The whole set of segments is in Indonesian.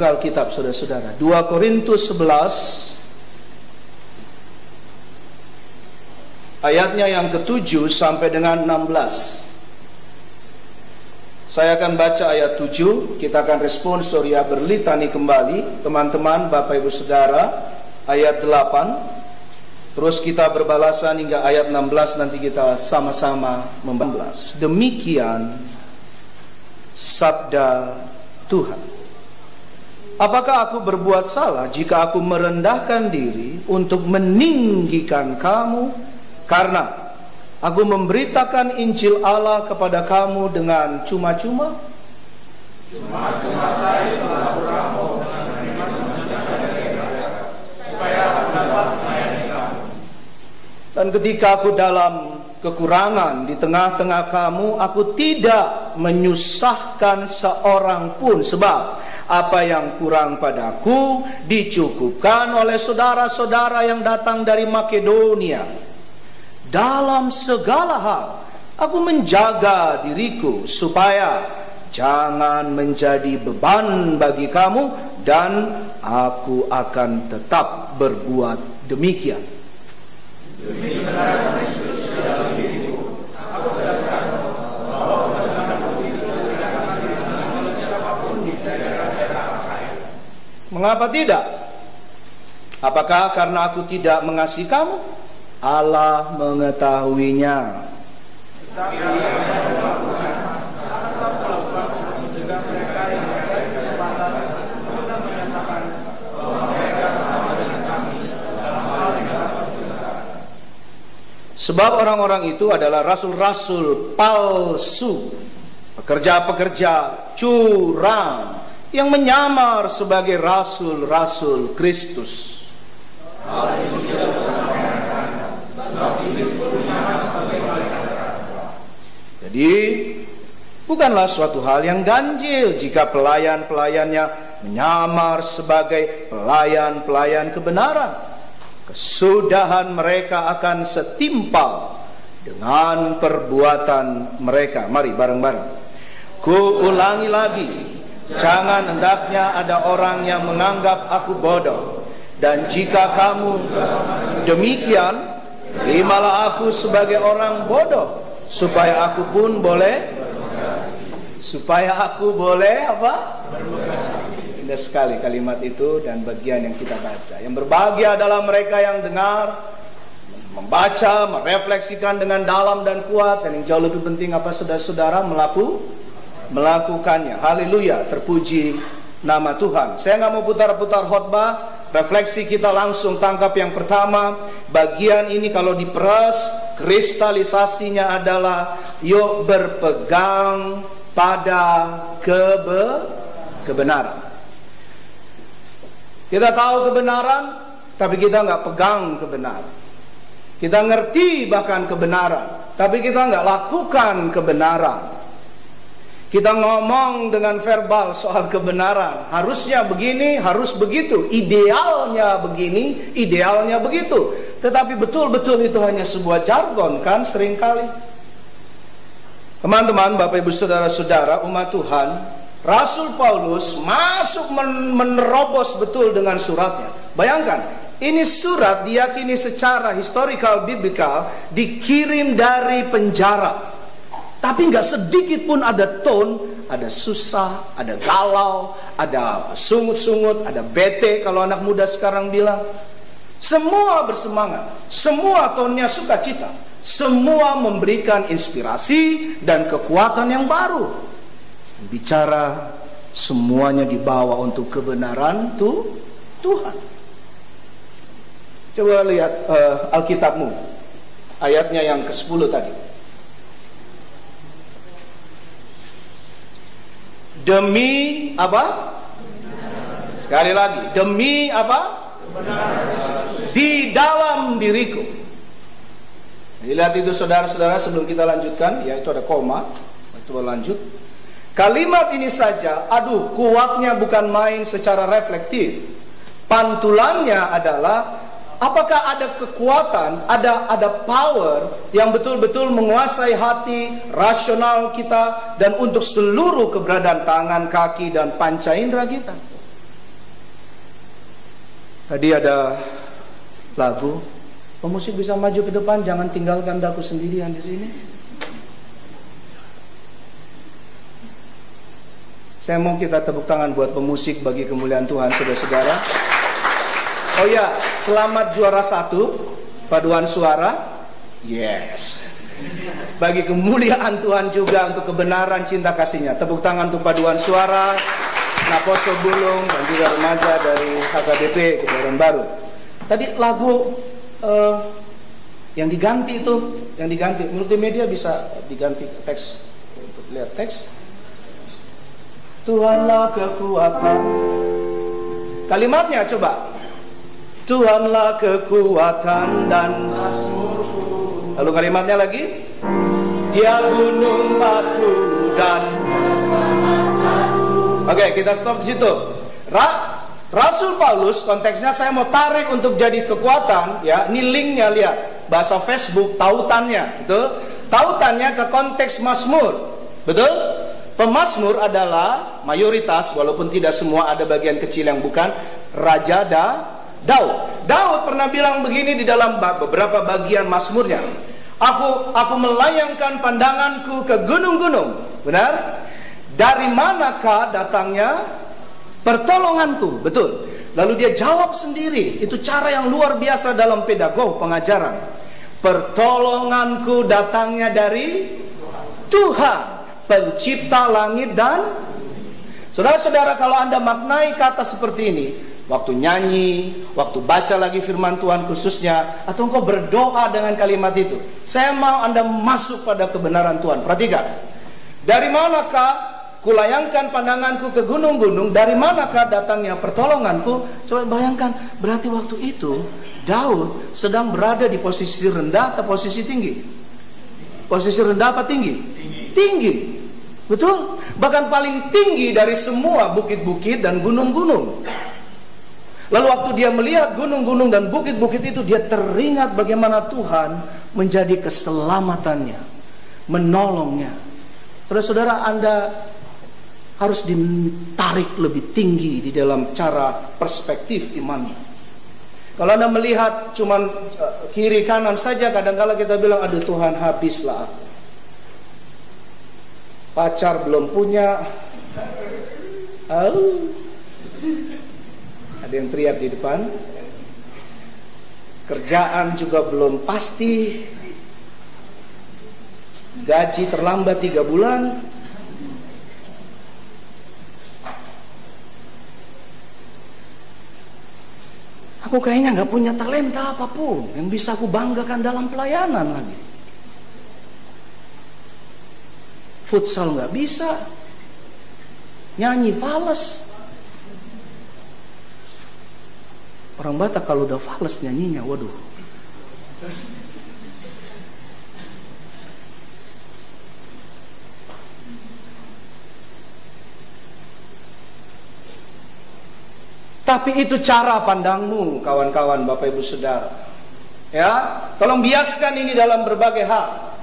buka Alkitab saudara-saudara. 2 Korintus 11 ayatnya yang ke-7 sampai dengan 16. Saya akan baca ayat 7, kita akan respon Surya berlitani kembali, teman-teman, Bapak Ibu Saudara, ayat 8. Terus kita berbalasan hingga ayat 16, nanti kita sama-sama membalas. Demikian sabda Tuhan. Apakah aku berbuat salah jika aku merendahkan diri untuk meninggikan kamu? Karena aku memberitakan Injil Allah kepada kamu dengan cuma-cuma. Cuma-cuma tadi telah beramu dengan supaya aku dapat melayani kamu. Dan ketika aku dalam kekurangan di tengah-tengah kamu, aku tidak menyusahkan seorang pun, sebab apa yang kurang padaku dicukupkan oleh saudara-saudara yang datang dari Makedonia. Dalam segala hal aku menjaga diriku supaya jangan menjadi beban bagi kamu, dan aku akan tetap berbuat demikian. Demi kebenaran Kristus dalam diriku, aku berdasarkan bahwa kebenaran itu tidak akan diterima oleh siapapun di daerah-daerah Akhaya. Mengapa tidak? Apakah karena aku tidak mengasihi kamu? Allah mengetahuinya. Sebab orang-orang itu adalah rasul-rasul palsu, pekerja-pekerja curang yang menyamar sebagai rasul-rasul Kristus. Jadi bukanlah suatu hal yang ganjil jika pelayan-pelayannya menyamar sebagai pelayan-pelayan kebenaran. Kesudahan mereka akan setimpal dengan perbuatan mereka. Mari bareng-bareng. Ku ulangi lagi, jangan hendaknya ada orang yang menganggap aku bodoh. Dan jika kamu demikian, terimalah aku sebagai orang bodoh, supaya aku pun boleh apa? Indah sekali kalimat itu dan bagian yang kita baca. Yang berbahagia adalah mereka yang dengar, membaca, merefleksikan dengan dalam dan kuat, dan yang jauh lebih penting apa saudara-saudara, melakukannya. Haleluya, terpuji nama Tuhan. Saya nggak mau putar-putar khotbah. Refleksi kita langsung tangkap yang pertama. Bagian ini kalau diperas, kristalisasinya adalah yuk berpegang pada kebenaran. Kita tahu kebenaran, tapi kita nggak pegang kebenaran. Kita ngerti bahkan kebenaran, tapi kita nggak lakukan kebenaran. Kita ngomong dengan verbal soal kebenaran, harusnya begini, harus begitu, idealnya begini, idealnya begitu. Tetapi betul-betul itu hanya sebuah jargon kan seringkali. Teman-teman, Bapak Ibu Saudara-saudara, umat Tuhan, Rasul Paulus masuk menerobos betul dengan suratnya. Bayangkan, ini surat diyakini secara historical, biblical, dikirim dari penjara. Tapi nggak sedikit pun ada tone, ada susah, ada galau, ada sungut-sungut, ada bete kalau anak muda sekarang bilang. Semua bersemangat, semua tonnya sukacita, semua memberikan inspirasi dan kekuatan yang baru. Bicara semuanya dibawa untuk kebenaran Tuhan. Coba lihat Alkitabmu, ayatnya yang ke-10 tadi. Demi apa? Sekali lagi, demi apa? Di dalam diriku. Lihat itu saudara-saudara sebelum kita lanjutkan, ya itu ada koma. Itu lanjut. Kalimat ini saja, aduh kuatnya bukan main secara reflektif. Pantulannya adalah apakah ada kekuatan, ada power yang betul-betul menguasai hati, rasional kita, dan untuk seluruh keberadaan tangan, kaki, dan panca indera kita. Tadi ada lagu, pemusik bisa maju ke depan, jangan tinggalkan daku sendirian di sini. Saya mau kita tepuk tangan buat pemusik bagi kemuliaan Tuhan, saudara-saudara. Oh ya, selamat juara 1 paduan suara. Yes. Bagi kemuliaan Tuhan juga untuk kebenaran cinta kasihnya. Tepuk tangan untuk paduan suara Naposo Bulung dan juga remaja dari HKBP Kebayoran Baru. Tadi lagu yang diganti itu, multimedia bisa diganti teks untuk lihat teks. Tuhanlah kekuatan. Kalimatnya coba. Tuhanlah kekuatan dan mazmurku. Lalu kalimatnya lagi. Dia gunung batu dan. Oke, kita stop di situ. Rasul Paulus, konteksnya saya mau tarik untuk jadi kekuatan, ya. Ini linknya, lihat. Bahasa Facebook, tautannya, betul? Tautannya ke konteks Mazmur, betul? Pemazmur adalah mayoritas, walaupun tidak semua, ada bagian kecil yang bukan, Raja Daud. Daud pernah bilang begini di dalam beberapa bagian Mazmurnya. Aku melayangkan pandanganku ke gunung-gunung. Benar? Dari manakah datangnya pertolonganku? Betul. Lalu dia jawab sendiri. Itu cara yang luar biasa dalam pedagog pengajaran. Pertolonganku datangnya dari Tuhan, pencipta langit dan. Saudara-saudara, kalau Anda maknai kata seperti ini, waktu nyanyi, waktu baca lagi firman Tuhan khususnya, atau engkau berdoa dengan kalimat itu, saya mau Anda masuk pada kebenaran Tuhan. Perhatikan. Dari manakah kulayangkan pandanganku ke gunung-gunung, dari manakah datangnya pertolonganku? Coba bayangkan, berarti waktu itu Daud sedang berada di posisi rendah atau posisi tinggi? Posisi rendah apa tinggi? Tinggi. Betul? Bahkan paling tinggi dari semua bukit-bukit dan gunung-gunung. Lalu waktu dia melihat gunung-gunung dan bukit-bukit itu, dia teringat bagaimana Tuhan menjadi keselamatannya, menolongnya. Saudara-saudara, Anda harus ditarik lebih tinggi di dalam cara perspektif imannya. Kalau Anda melihat cuman kiri kanan saja, kadang-kala kita bilang, aduh Tuhan, habislah aku. Pacar belum punya. Ada yang teriak di depan. Kerjaan juga belum pasti. Gaji terlambat 3 bulan. Aku kayaknya gak punya talenta apapun yang bisa aku banggakan dalam pelayanan lagi. Futsal gak bisa. Nyanyi fales. Orang Batak kalau udah fales nyanyinya, waduh. Tapi itu cara pandangmu, kawan-kawan, Bapak Ibu Saudara. Ya, tolong biaskan ini dalam berbagai hal.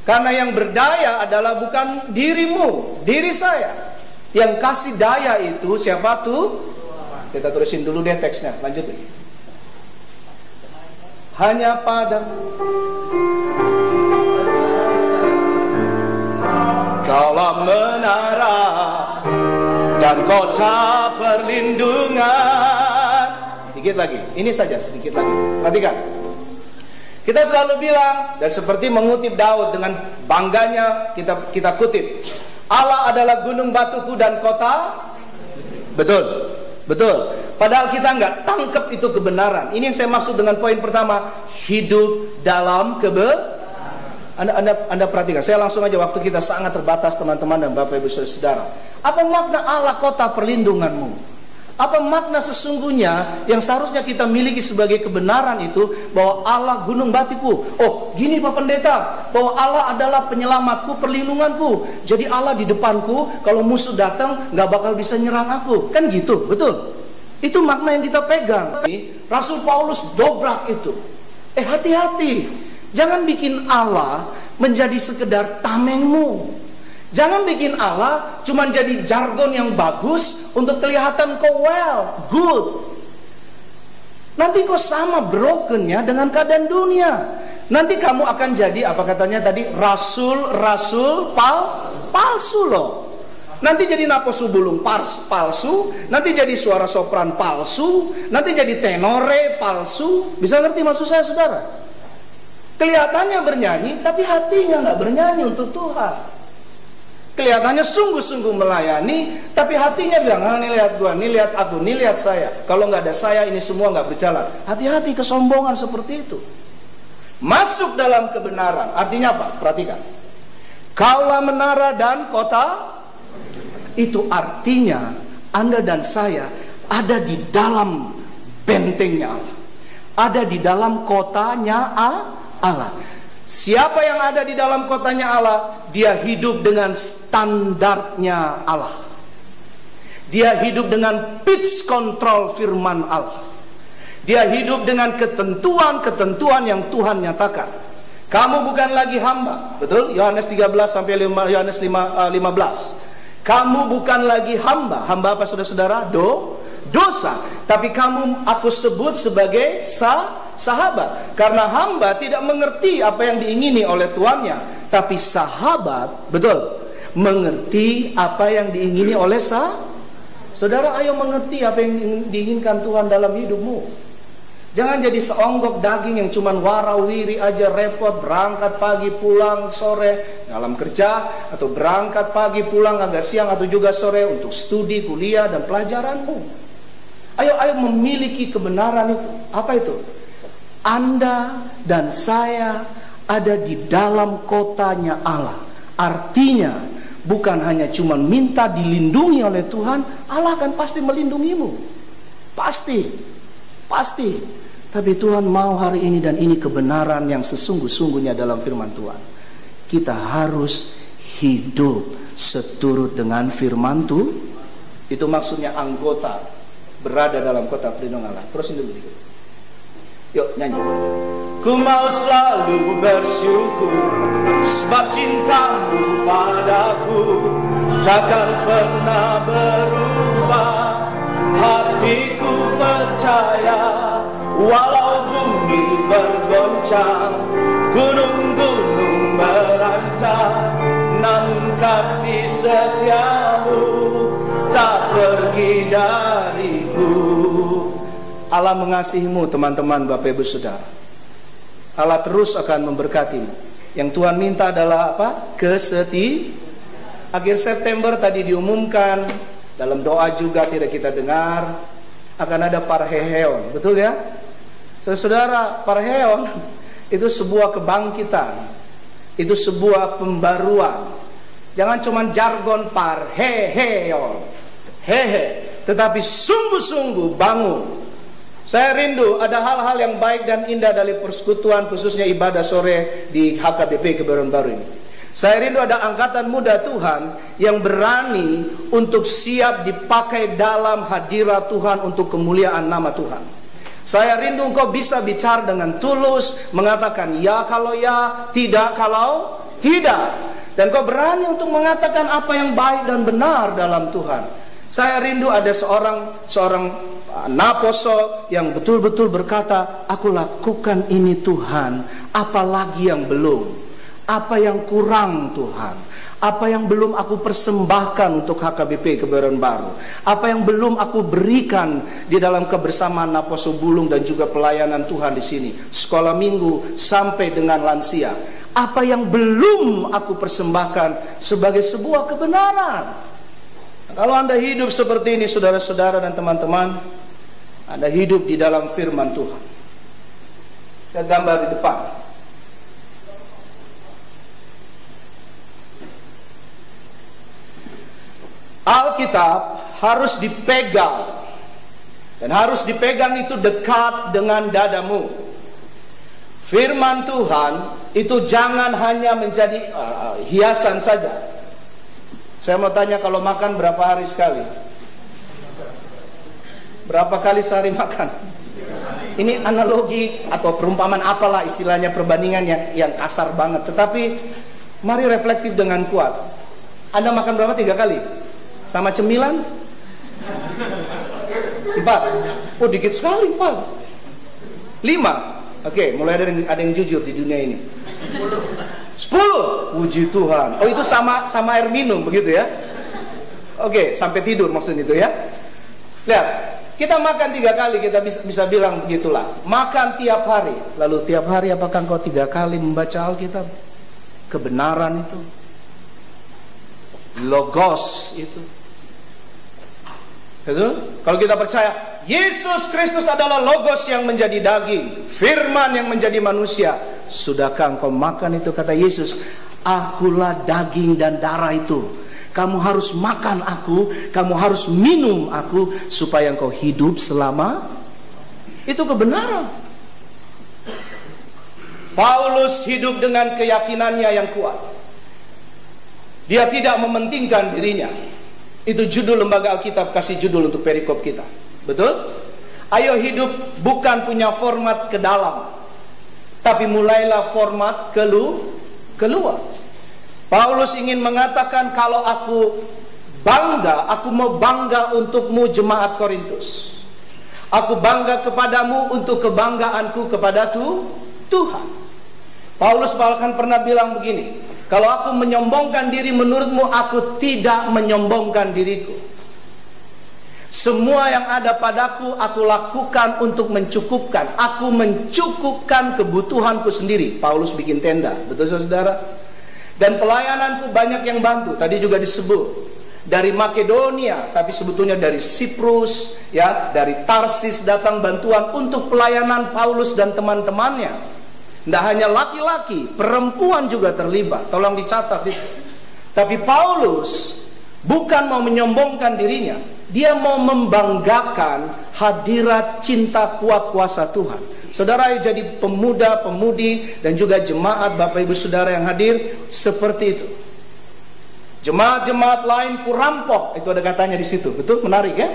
Karena yang berdaya adalah bukan dirimu, diri saya. Yang kasih daya itu siapa tuh? Kita terusin dulu deh teksnya, lanjut. Hanya padamu kaulah menara dan kota perlindungan. Dikit lagi, ini saja sedikit lagi. Perhatikan. Kita selalu bilang, dan seperti mengutip Daud dengan bangganya kita kutip, Allah adalah gunung batuku dan kota. Betul, betul. Padahal kita nggak tangkap itu kebenaran. Ini yang saya maksud dengan poin pertama, hidup dalam Anda perhatikan. Saya langsung aja, waktu kita sangat terbatas teman-teman dan Bapak Ibu Saudara. Apa makna Allah kota perlindunganmu? Apa makna sesungguhnya yang seharusnya kita miliki sebagai kebenaran itu, bahwa Allah gunung batiku. Oh, gini Pak Pendeta, bahwa Allah adalah penyelamatku, perlindunganku. Jadi Allah di depanku, kalau musuh datang nggak bakal bisa nyerang aku. Kan gitu, betul? Itu makna yang kita pegang. Rasul Paulus dobrak itu. Hati-hati, jangan bikin Allah menjadi sekedar tamengmu. Jangan bikin Allah cuma jadi jargon yang bagus untuk kelihatan kau well, good. Nanti kau sama brokennya dengan keadaan dunia. Nanti kamu akan jadi, apa katanya tadi, rasul palsu loh. Nanti jadi naposu bulung palsu, nanti jadi suara sopran palsu, nanti jadi tenore palsu. Bisa ngerti maksud saya, saudara? Kelihatannya bernyanyi, tapi hatinya nggak bernyanyi untuk Tuhan. Kelihatannya sungguh-sungguh melayani, tapi hatinya bilang, nih lihat gua, nih lihat aku, nih lihat saya. Kalau nggak ada saya, ini semua nggak berjalan. Hati-hati kesombongan seperti itu. Masuk dalam kebenaran, artinya apa? Perhatikan. Kaulah menara dan kota. Itu artinya Anda dan saya ada di dalam bentengnya Allah, ada di dalam kotanya Allah. Siapa yang ada di dalam kotanya Allah, dia hidup dengan standarnya Allah. Dia hidup dengan pitch control firman Allah. Dia hidup dengan ketentuan-ketentuan yang Tuhan nyatakan. Kamu bukan lagi hamba, betul? Yohanes 13 sampai Yohanes 15. Kamu bukan lagi hamba. Hamba apa saudara-saudara? Dosa. Tapi aku sebut sebagai sahabat. Karena hamba tidak mengerti apa yang diingini oleh tuannya. Tapi sahabat, betul, mengerti apa yang diingini oleh saudara. Ayo mengerti apa yang diinginkan Tuhan dalam hidupmu. Jangan jadi seonggok daging yang cuman warawiri aja, repot, berangkat pagi pulang sore dalam kerja, atau berangkat pagi pulang agak siang atau juga sore untuk studi, kuliah dan pelajaranmu. Ayo memiliki kebenaran itu. Apa itu? Anda dan saya ada di dalam kotanya Allah. Artinya bukan hanya cuman minta dilindungi oleh Tuhan, Allah akan pasti melindungimu. Pasti. Tapi Tuhan mau hari ini, dan ini kebenaran yang sesungguh-sungguhnya dalam firman Tuhan. Kita harus hidup seturut dengan firman Tuhan. Itu maksudnya anggota berada dalam kota pelindung Allah. Terusin dulu dikit. Yuk nyanyi. Ku mau selalu bersyukur sebab cintamu padaku takkan pernah berubah. Hatiku percaya walau bumi bergoncang, gunung-gunung berantak, namun kasih setiamu tak pergi dariku. Allah mengasihimu teman-teman, Bapak Ibu Saudara. Allah terus akan memberkatimu. Yang Tuhan minta adalah apa? Akhir September tadi diumumkan, dalam doa juga tidak kita dengar, akan ada parheheon, betul ya? Saudara, parheheon itu sebuah kebangkitan, itu sebuah pembaruan. Jangan cuma jargon parheheon, tetapi sungguh-sungguh bangun. Saya rindu ada hal-hal yang baik dan indah dari persekutuan, khususnya ibadah sore di HKBP Kebayoran Baru ini. Saya rindu ada angkatan muda Tuhan yang berani untuk siap dipakai dalam hadirat Tuhan untuk kemuliaan nama Tuhan. Saya rindu engkau bisa bicara dengan tulus, mengatakan ya kalau ya, tidak kalau tidak. Dan kau berani untuk mengatakan apa yang baik dan benar dalam Tuhan. Saya rindu ada seorang naposo yang betul-betul berkata, aku lakukan ini Tuhan, apalagi yang belum. Apa yang kurang Tuhan? Apa yang belum aku persembahkan untuk HKBP Kebayoran Baru? Apa yang belum aku berikan di dalam kebersamaan Naposo Bulung dan juga pelayanan Tuhan di sini, sekolah minggu sampai dengan lansia? Apa yang belum aku persembahkan sebagai sebuah kebenaran? Nah, kalau Anda hidup seperti ini, saudara-saudara dan teman-teman, Anda hidup di dalam firman Tuhan. Saya gambar di depan. Alkitab harus dipegang, dan harus dipegang itu dekat dengan dadamu. Firman Tuhan itu jangan hanya menjadi hiasan saja. Saya mau tanya, kalau makan berapa hari sekali? Berapa kali sehari makan? Ini analogi atau perumpamaan apalah istilahnya, perbandingan yang kasar banget. Tetapi mari reflektif dengan kuat. Anda makan berapa? 3 kali? Sama cemilan 4. Oh dikit sekali 4. 5. Oke, mulai ada yang jujur di dunia ini. 10. Puji Tuhan. Oh, itu sama air minum begitu ya? Oke, sampai tidur maksudnya itu ya. Lihat, kita makan 3 kali, kita bisa bilang begitulah. Makan tiap hari. Lalu tiap hari apakah engkau 3 kali membaca Alkitab? Kebenaran itu, Logos itu. Kalau kita percaya Yesus Kristus adalah Logos yang menjadi daging, Firman yang menjadi manusia, sudahkah engkau makan itu? Kata Yesus, akulah daging dan darah itu. Kamu harus makan aku, kamu harus minum aku, supaya engkau hidup selama. Itu kebenaran. Paulus hidup dengan keyakinannya yang kuat. Dia tidak mementingkan dirinya. Itu judul lembaga Alkitab kasih judul untuk perikop kita. Betul? Ayo hidup bukan punya format ke dalam, tapi mulailah format keluar. Paulus ingin mengatakan, kalau aku bangga, aku mau bangga untukmu jemaat Korintus. Aku bangga kepadamu untuk kebanggaanku kepada Tuhan. Paulus bahkan pernah bilang begini, kalau aku menyombongkan diri menurutmu, aku tidak menyombongkan diriku. Semua yang ada padaku, aku lakukan untuk mencukupkan. Aku mencukupkan kebutuhanku sendiri. Paulus bikin tenda, betul saudara? Dan pelayananku banyak yang bantu. Tadi juga disebut dari Makedonia, tapi sebetulnya dari Siprus, ya, dari Tarsis datang bantuan untuk pelayanan Paulus dan teman-temannya. Tidak hanya laki-laki, perempuan juga terlibat. Tolong dicatat itu. Tapi Paulus bukan mau menyombongkan dirinya, dia mau membanggakan hadirat cinta kuat kuasa Tuhan. Saudara, jadi pemuda, pemudi, dan juga jemaat Bapak Ibu Saudara yang hadir seperti itu. Jemaat-jemaat lain kurampok, itu ada katanya di situ. Betul? Menarik ya?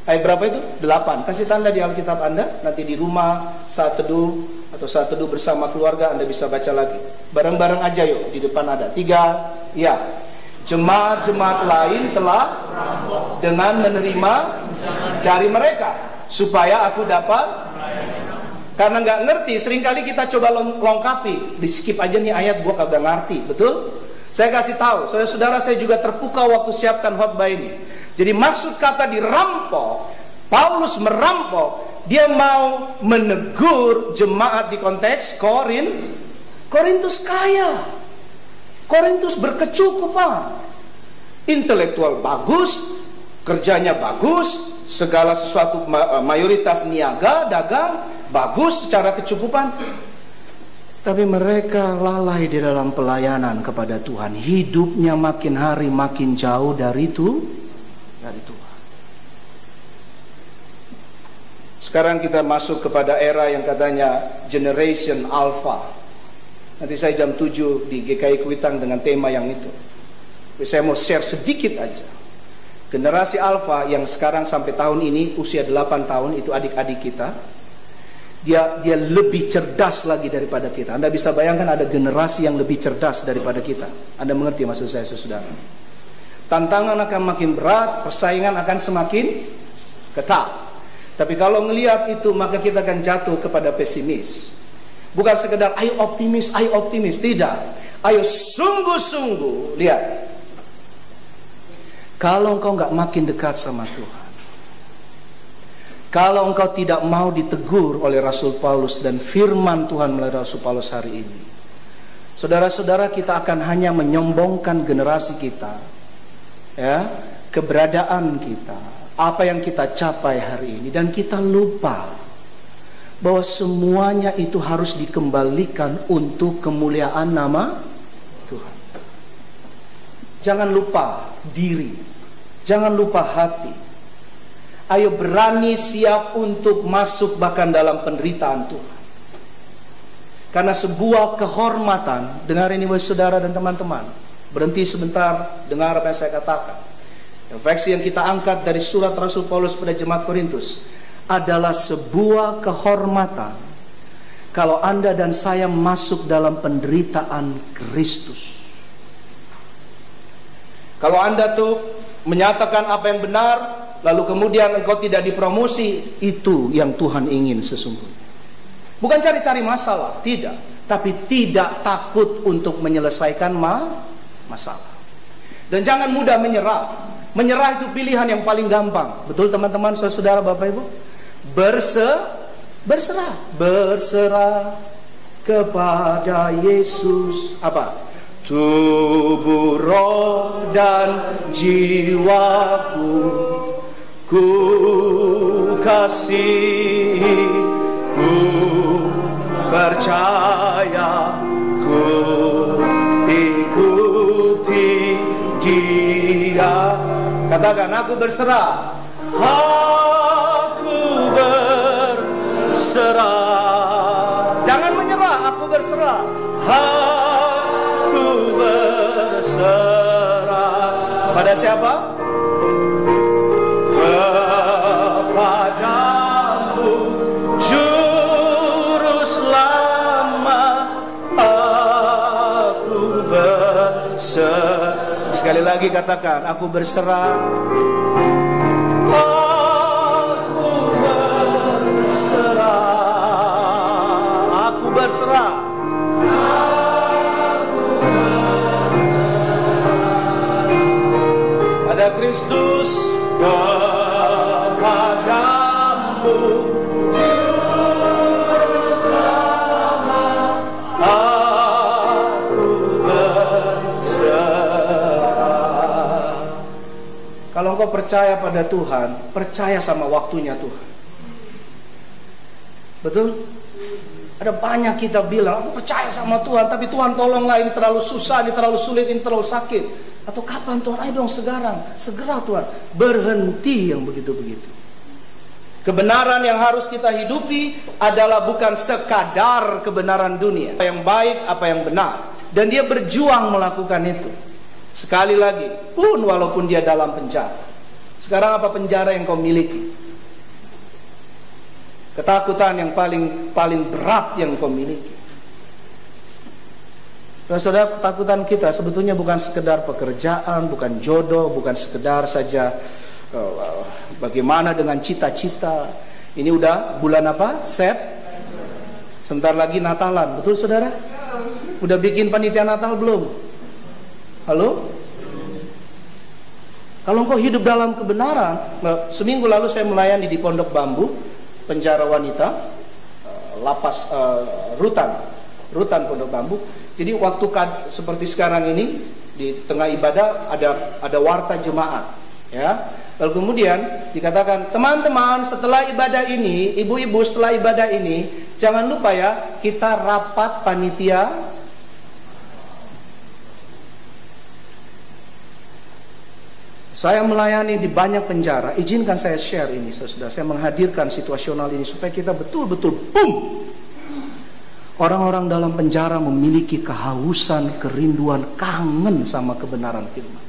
Ayat berapa itu? 8. Kasih tanda di Alkitab Anda. Nanti di rumah saat teduh atau saat teduh bersama keluarga Anda bisa baca lagi. Bareng-bareng aja yuk. Di depan ada 3. Ya. Jemaat-jemaat lain telah dengan menerima dari mereka, supaya aku dapat. Karena nggak ngerti, seringkali kita coba lengkapi. Di skip aja nih ayat, gua kagak ngerti. Betul? Saya kasih tahu, saudara-saudara, saya juga terpukau waktu siapkan khotbah ini. Jadi maksud kata dirampok, Paulus merampok, dia mau menegur jemaat di konteks Korintus kaya, Korintus berkecukupan, intelektual bagus, kerjanya bagus, segala sesuatu mayoritas niaga, dagang, bagus secara kecukupan. Tapi mereka lalai di dalam pelayanan kepada Tuhan. Hidupnya makin hari makin jauh dari Tuhan. Sekarang kita masuk kepada era yang katanya Generation Alpha. Nanti saya jam 7 di GKI Kuitang dengan tema yang itu. Saya mau share sedikit aja. Generasi Alpha yang sekarang sampai tahun ini usia 8 tahun, itu adik-adik kita. Dia lebih cerdas lagi daripada kita. Anda bisa bayangkan ada generasi yang lebih cerdas daripada kita. Anda mengerti maksud saya, saudara? Tantangan akan makin berat, persaingan akan semakin ketat. Tapi kalau ngelihat itu, maka kita akan jatuh kepada pesimis. Bukan sekedar ayo optimis, tidak. Ayo sungguh-sungguh, lihat. Kalau engkau nggak makin dekat sama Tuhan, kalau engkau tidak mau ditegur oleh Rasul Paulus dan firman Tuhan melalui Rasul Paulus hari ini, saudara-saudara, kita akan hanya menyombongkan generasi kita, ya, keberadaan kita, apa yang kita capai hari ini, dan kita lupa bahwa semuanya itu harus dikembalikan untuk kemuliaan nama Tuhan. Jangan lupa diri, jangan lupa hati. Ayo berani siap untuk masuk bahkan dalam penderitaan Tuhan. Karena sebuah kehormatan, dengar ini saudara dan teman-teman, berhenti sebentar, dengar apa yang saya katakan. Refleksi yang kita angkat dari surat Rasul Paulus pada jemaat Korintus adalah sebuah kehormatan kalau Anda dan saya masuk dalam penderitaan Kristus. Kalau Anda tuh menyatakan apa yang benar, lalu kemudian engkau tidak dipromosi, itu yang Tuhan ingin sesungguhnya. Bukan cari-cari masalah, tidak. Tapi tidak takut untuk menyelesaikan masalah. Dan jangan mudah menyerah. Menyerah itu pilihan yang paling gampang. Betul teman-teman, saudara, Bapak Ibu? Berserah kepada Yesus. Apa? Tubuh, roh, dan jiwaku ku kasihi, ku percaya, ku ikuti Dia. Katakan, aku berserah. Aku berserah. Jangan menyerah, aku berserah. Aku berserah. Pada siapa? Kepadamu, Juru Selamat. Aku berserah. Sekali lagi katakan, aku berserah. Aku berserah. Aku berserah. Pada Kristus, kepadamu, Juru Selamat. Aku berserah. Kalau engkau percaya pada Tuhan, percaya sama waktunya Tuhan. Betul? Ada banyak kita bilang, aku percaya sama Tuhan, tapi Tuhan tolonglah, ini terlalu susah, ini terlalu sulit, ini terlalu sakit. Atau kapan Tuhan? Ayo dong sekarang, segera Tuhan. Berhenti yang begitu-begitu. Kebenaran yang harus kita hidupi adalah bukan sekadar kebenaran dunia. Apa yang baik, apa yang benar. Dan dia berjuang melakukan itu. Sekali lagi, pun walaupun dia dalam penjara. Sekarang apa penjara yang kau miliki? Ketakutan yang paling berat yang kau miliki. Saudara, ketakutan kita sebetulnya bukan sekedar pekerjaan, bukan jodoh, bukan sekedar saja bagaimana dengan cita-cita. Ini udah bulan apa? Sebentar lagi Natalan, betul saudara? Udah bikin panitia Natal belum? Halo? Kalau engkau hidup dalam kebenaran, seminggu lalu saya melayani di Pondok Bambu, penjara wanita, lapas rutan Pondok Bambu. Jadi waktu seperti sekarang ini di tengah ibadah ada warta jemaat, ya. Lalu kemudian dikatakan, teman-teman setelah ibadah ini, ibu-ibu setelah ibadah ini, jangan lupa ya, kita rapat panitia. Saya melayani di banyak penjara. Izinkan saya share ini, saudara. Saya menghadirkan situasional ini supaya kita betul-betul orang-orang dalam penjara memiliki kehausan, kerinduan, kangen sama kebenaran firman.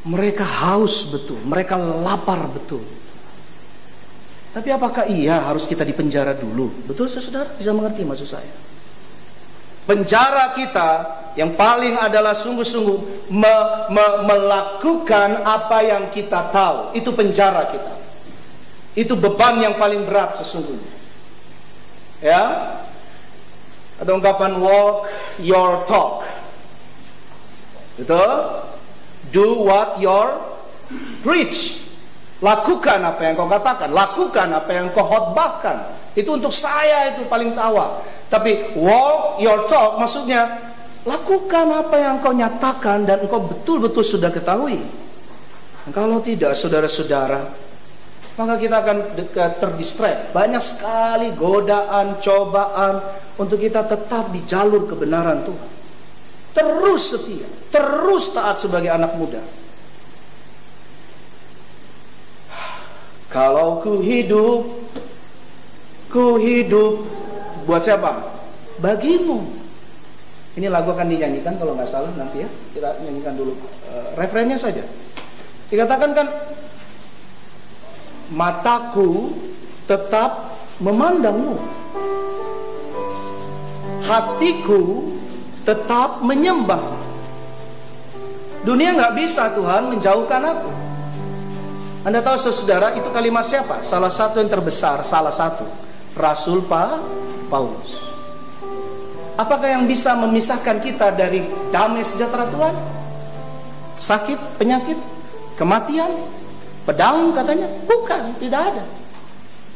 Mereka haus betul, mereka lapar betul. Tapi apakah iya harus kita di penjara dulu? Betul saudara? Bisa mengerti maksud saya? Penjara kita yang paling adalah sungguh-sungguh melakukan apa yang kita tahu. Itu penjara kita. Itu beban yang paling berat sesungguhnya. Ya, ada ungkapan walk your talk. Betul? Do what your preach. Lakukan apa yang kau katakan, lakukan apa yang kau khotbahkan. Itu untuk saya itu paling awal. Tapi walk your talk maksudnya lakukan apa yang kau nyatakan dan engkau betul-betul sudah ketahui. Kalau tidak, saudara-saudara, maka kita akan terdistract. Banyak sekali godaan, cobaan untuk kita tetap di jalur kebenaran Tuhan. Terus setia, terus taat sebagai anak muda. Kalau ku hidup buat siapa? Bagimu. Ini lagu akan dinyanyikan kalau nggak salah nanti ya. Kita nyanyikan dulu refrennya saja. Dikatakan kan, mataku tetap memandangmu, hatiku tetap menyembah. Dunia nggak bisa Tuhan menjauhkan aku. Anda tahu saudara, itu kalimat siapa? Salah satu yang terbesar, salah satu Rasul Paulus. Apakah yang bisa memisahkan kita dari damai sejahtera Tuhan? Sakit, penyakit, kematian, pedang katanya? Bukan, tidak ada.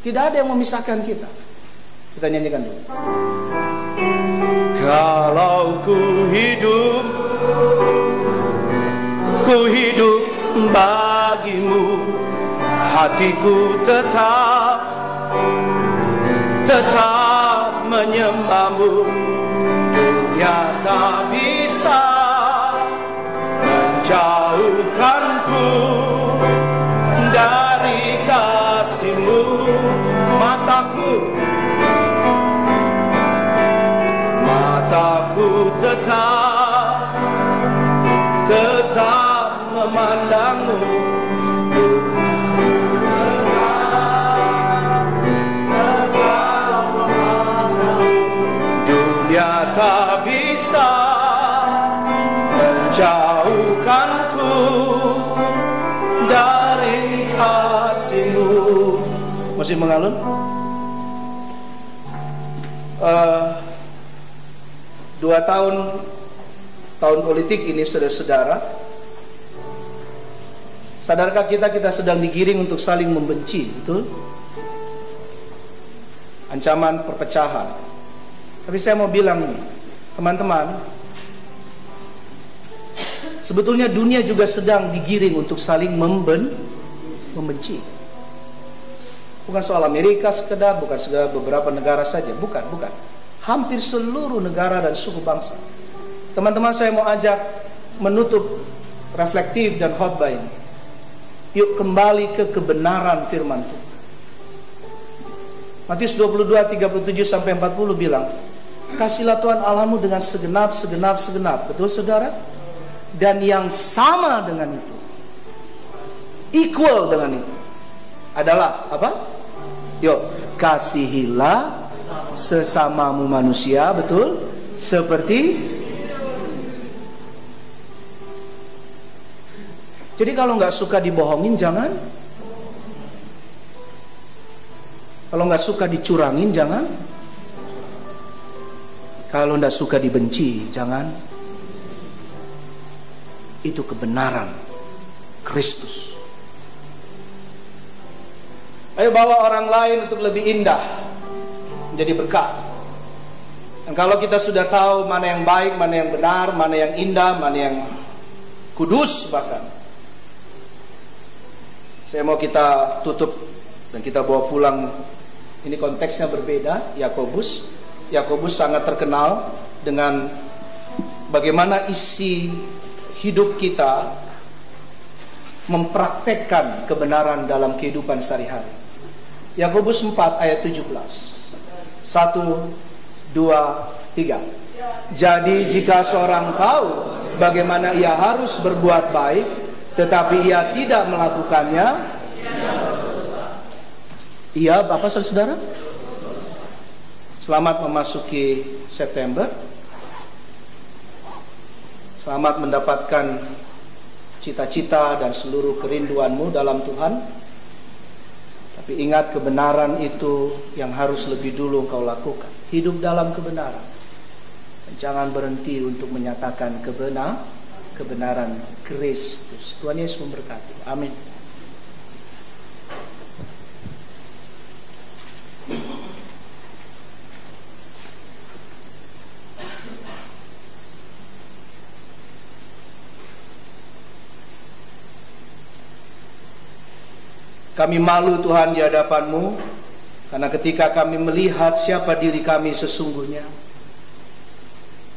Tidak ada yang memisahkan kita. Kita nyanyikan dulu. Kalau ku hidup bagimu, hatiku tetap menyembahmu. Dunia tak bisa menjauhkanku dari kasih-Mu. Mataku tetap memandang-Mu. Dunia tak bisa menjauhkanku dari kasih-Mu. Masih mengalun? 2 tahun politik ini, saudara-saudara, sadarkah kita sedang digiring untuk saling membenci, betul? Ancaman perpecahan. Tapi saya mau bilang ini, teman-teman, sebetulnya dunia juga sedang digiring untuk saling membenci. Bukan soal Amerika sekedar, bukan sekedar beberapa negara saja, bukan. Hampir seluruh negara dan suku bangsa. Teman-teman, saya mau ajak menutup reflektif dan khotbah ini. Yuk kembali ke kebenaran firman Tuhan. Matius 22:37-40 bilang, kasihlah Tuhan Allahmu dengan segenap. Betul saudara? Dan yang sama dengan itu, equal dengan itu, adalah apa? Yuk, kasihilah sesamamu manusia, betul? Seperti. Jadi kalau nggak suka dibohongin, jangan. Kalau nggak suka dicurangin, jangan. Kalau nggak suka dibenci, jangan. Itu kebenaran Kristus. Ayo bawa orang lain untuk lebih indah, menjadi berkat. Dan kalau kita sudah tahu mana yang baik, mana yang benar, mana yang indah, mana yang kudus bahkan, saya mau kita tutup dan kita bawa pulang. Ini konteksnya berbeda. Yakobus sangat terkenal dengan bagaimana isi hidup kita mempraktekkan kebenaran dalam kehidupan sehari-hari. Yakobus 4 ayat 17. 1, 2, 3. Jadi jika seorang tahu bagaimana ia harus berbuat baik, tetapi ia tidak melakukannya, ia apa saudara? Selamat memasuki September. Selamat mendapatkan cita-cita dan seluruh kerinduanmu dalam Tuhan. Tapi ingat, kebenaran itu yang harus lebih dulu kau lakukan. Hidup dalam kebenaran. Dan jangan berhenti untuk menyatakan kebenaran Kristus. Tuhan Yesus memberkati. Amin. Kami malu Tuhan di hadapan-Mu, karena ketika kami melihat siapa diri kami sesungguhnya,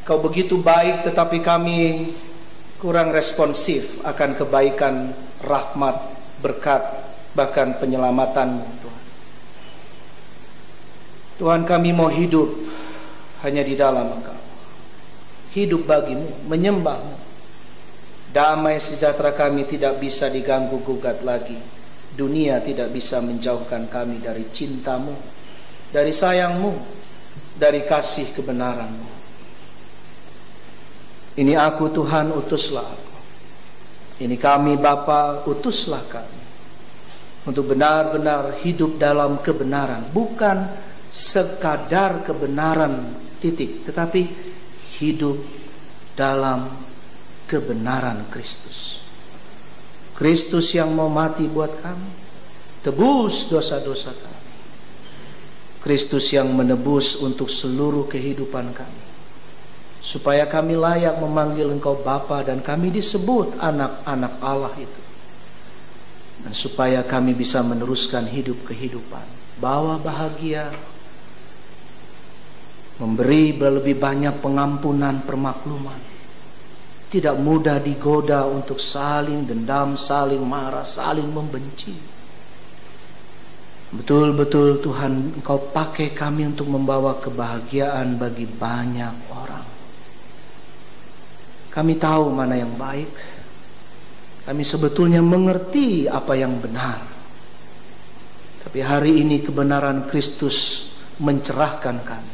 Kau begitu baik, tetapi kami kurang responsif akan kebaikan, rahmat, berkat, bahkan penyelamatan-Mu Tuhan. Tuhan, kami mau hidup hanya di dalam Engkau, hidup bagi-Mu, menyembah-Mu. Damai sejahtera kami tidak bisa diganggu gugat lagi. Dunia tidak bisa menjauhkan kami dari cinta-Mu, dari sayang-Mu, dari kasih kebenaran-Mu. Ini aku Tuhan, utuslah aku. Ini kami Bapa, utuslah kami untuk benar-benar hidup dalam kebenaran, bukan sekadar kebenaran titik, tetapi hidup dalam kebenaran Kristus. Kristus yang mau mati buat kami, tebus dosa-dosa kami. Kristus yang menebus untuk seluruh kehidupan kami, supaya kami layak memanggil Engkau Bapa dan kami disebut anak-anak Allah itu. Dan supaya kami bisa meneruskan hidup kehidupan, bawa bahagia, memberi lebih banyak pengampunan, permakluman. Tidak mudah digoda untuk saling dendam, saling marah, saling membenci. Betul-betul Tuhan, Engkau pakai kami untuk membawa kebahagiaan bagi banyak orang. Kami tahu mana yang baik. Kami sebetulnya mengerti apa yang benar. Tapi hari ini kebenaran Kristus mencerahkan kami.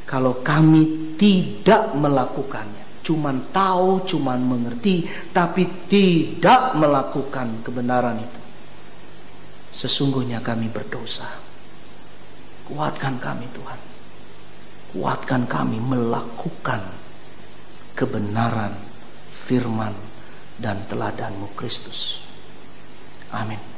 Kalau kami tidak melakukannya, cuman tahu, cuman mengerti, tapi tidak melakukan kebenaran itu, sesungguhnya kami berdosa. Kuatkan kami Tuhan. Kuatkan kami melakukan kebenaran firman dan teladan-Mu Kristus. Amin.